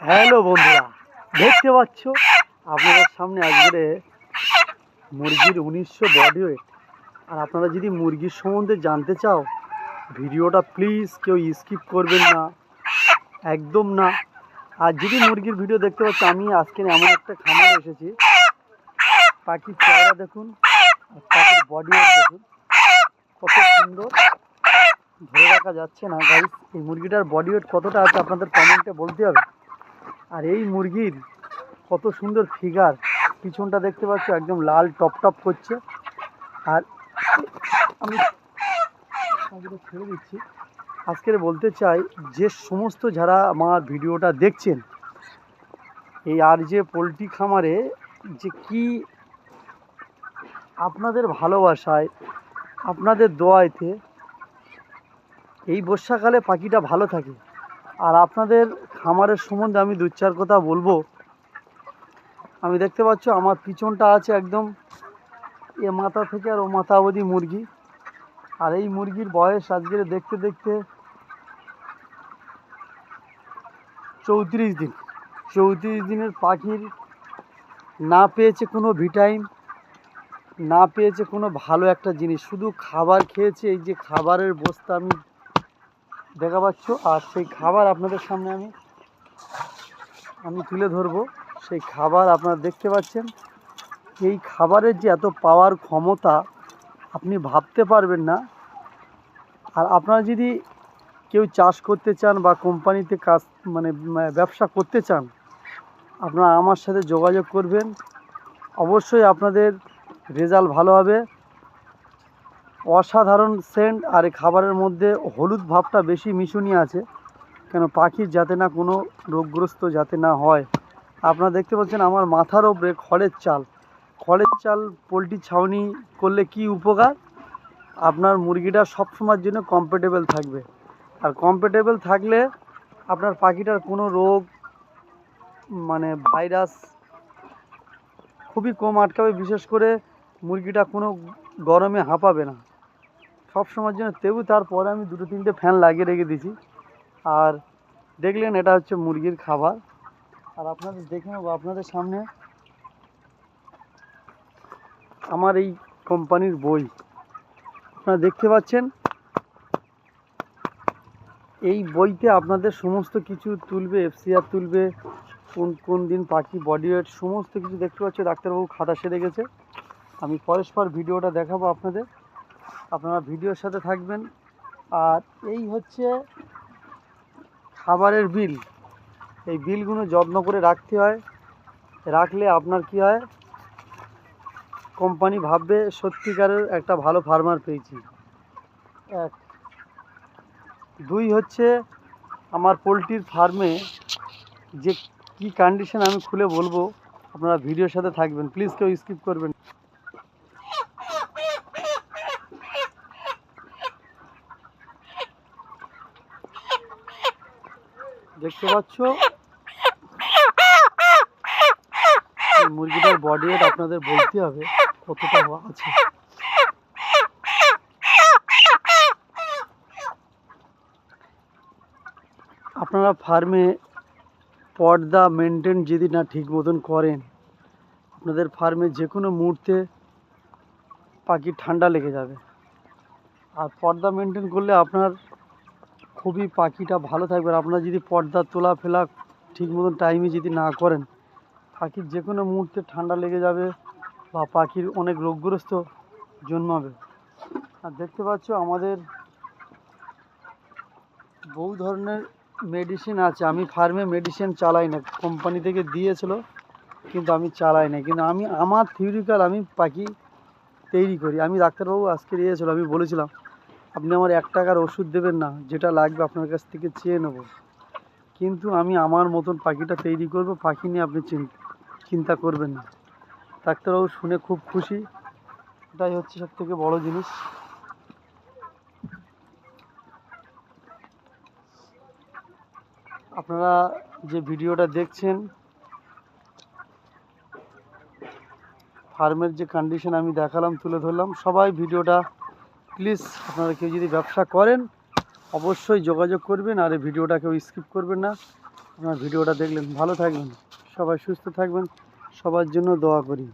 Hello বন্ধুরা, দেখতে পাচ্ছ আপনাদের সামনে আজকে মুরগির 1900 বডি ওয়েট। আর আপনারা যদি মুরগির সম্বন্ধে জানতে চাও, ভিডিওটা প্লিজ কেউ স্কিপ করবেন না, একদম না। আর যদি মুরগির ভিডিও দেখতে পাচ্ছ, আমি আজকে এমন একটা খামারে এসেছি। পাখির চেহারা দেখুন, আর পাখির বডি ওয়েট দেখুন, কত সুন্দর। ধরে রাখা যাচ্ছে না গাইস, এই মুরগিটার বডি ওয়েট কতটা আছে আপনাদের কমেন্টে বলতে হবে। আর এই মুরগির কত সুন্দর ফিগার, পিছনটা দেখতে পাচ্ছ একদম লাল টপ টপ করছে। আর আমি ছেড়ে দিচ্ছি। আজকে বলতে চাই, যে সমস্ত যারা আমার ভিডিওটা দেখছেন, এই আর যে পোলট্রি খামারে যে কি আপনাদের ভালোবাসায়, আপনাদের দোয়াইতে এই বর্ষাকালে পাখিটা ভালো থাকে। আর আপনাদের খামারের সম্বন্ধে আমি দু চার কথা বলবো। আমি দেখতে পাচ্ছ আমার পিছনটা আছে একদম এ মাথা থেকে আর ও মাথা অবধি মুরগি। আর এই মুরগির বয়স আজকে দেখতে দেখতে 34 দিন। 34 দিনের পাখির না পেয়েছে কোনো ভিটামিন, না পেয়েছে কোনো ভালো একটা জিনিস, শুধু খাবার খেয়েছে। এই যে খাবারের বস্তা আমি দেখা পাচ্ছ, আর সেই খাবার আপনাদের সামনে আমি তুলে ধরবো। সেই খাবার আপনারা দেখতে পাচ্ছেন। এই খাবারের যে এত পাওয়ার ক্ষমতা আপনি ভাবতে পারবেন না। আর আপনারা যদি কেউ চাষ করতে চান বা কোম্পানিতে কাজ ব্যবসা করতে চান, আপনারা আমার সাথে যোগাযোগ করবেন। অবশ্যই আপনাদের রেজাল্ট ভালো হবে। অসাধারণ সেন্ট। আর এই খাবারের মধ্যে হলুদ ভাবটা বেশি মিশুনি আছে, কেন পাখির যাতে না কোনো রোগগ্রস্ত যাতে না হয়। আপনারা দেখতে পাচ্ছেন আমার মাথার ওপরে খড়ের চাল। খড়ের চাল পোলট্রি ছাউনি করলে কি উপকার, আপনার মুরগিটা সবসময়ের জন্য কমফোর্টেবল থাকবে। আর কমফোর্টেবল থাকলে আপনার পাখিটার কোনো রোগ ভাইরাস খুবই কম আটকাবে। বিশেষ করে মুরগিটা কোনো গরমে হাঁপাবে না সবসময়ের জন্য। তেবু তারপরে আমি 2-3টে ফ্যান লাগিয়ে রেখে দিয়েছি। আর দেখলেন এটা হচ্ছে মুরগির খাবার। আর আপনাদের দেখে নেবো আপনাদের সামনে আমার এই কোম্পানির বই আপনারা দেখতে পাচ্ছেন। এই বইতে আপনাদের সমস্ত কিছু তুলবে, এফসিআর তুলবে, কোন কোন দিন পাখি বডি ওয়েট সমস্ত কিছু দেখতে পাচ্ছি। ডাক্তারবাবু খাতা সেরে গেছে। আমি পরস্পর ভিডিওটা দেখাবো আপনাদের, আপনারা ভিডিওর সাথে থাকবেন। আর এই হচ্ছে খাবারের বিল। এই বিলগুলো যত্ন করে রাখতে হয়, রাখলে আপনার কি হয়, কোম্পানি ভাববে সত্যিকারের একটা ভালো ফার্মার পেয়েছি। 1, 2 হচ্ছে আমার পোলট্রির ফার্মে যে কি কন্ডিশন আমি খুলে বলবো, আপনারা ভিডিওর সাথে থাকবেন, প্লিজ কেউ স্কিপ করবেন। দেখতে পাচ্ছ মুরগিটার বডি ওয়েট আপনাদের বলতে হবে কতটা আছে। আপনারা ফার্মে পর্দা মেনটেন যদি না ঠিক মতন করেন, আপনাদের ফার্মে যে কোনো মুহূর্তে পাখির ঠান্ডা লেগে যাবে। আর পর্দা মেনটেন করলে আপনার খুবই পাখিটা ভালো থাকবে। আর আপনারা যদি পর্দা তোলা ফেলা ঠিক মতন টাইমে যদি না করেন, পাখির যে কোনো মুহূর্তে ঠান্ডা লেগে যাবে বা পাখির অনেক রোগগ্রস্ত জন্মাবে। আর দেখতে পাচ্ছ আমাদের বহু ধরনের মেডিসিন আছে। আমি ফার্মে মেডিসিন চালাই না, কোম্পানি থেকে দিয়েছিল কিন্তু আমি চালাই না। কিন্তু আমি আমার থিওরিক্যাল আমি পাখি তৈরি করি। আমি ডাক্তারবাবু আজকে দিয়েছিল, আমি বলেছিলাম আপনি আমার 1 টাকার ওষুধ দেবেন না, যেটা লাগবে আপনার কাছ থেকে চেয়ে নেব, কিন্তু আমি আমার মতন পাখিটা তৈরি করব। পাখি নিয়ে আপনি চিন্তা করবেন না। ডাক্তারবাবু শুনে খুব খুশি, এটাই হচ্ছে সবথেকে বড় জিনিস। আপনারা যে ভিডিওটা দেখছেন, ফার্মের যে কন্ডিশন আমি দেখালাম, তুলে ধরলাম, সবাই ভিডিওটা প্লিজ, আপনারা কেউ যদি ব্যবসা করেন অবশ্যই যোগাযোগ করবেন। আর এই ভিডিওটা কেউ স্কিপ করবেন না। আমার ভিডিওটা দেখলেন, ভালো থাকবেন, সবাই সুস্থ থাকবেন, সবার জন্য দোয়া করি।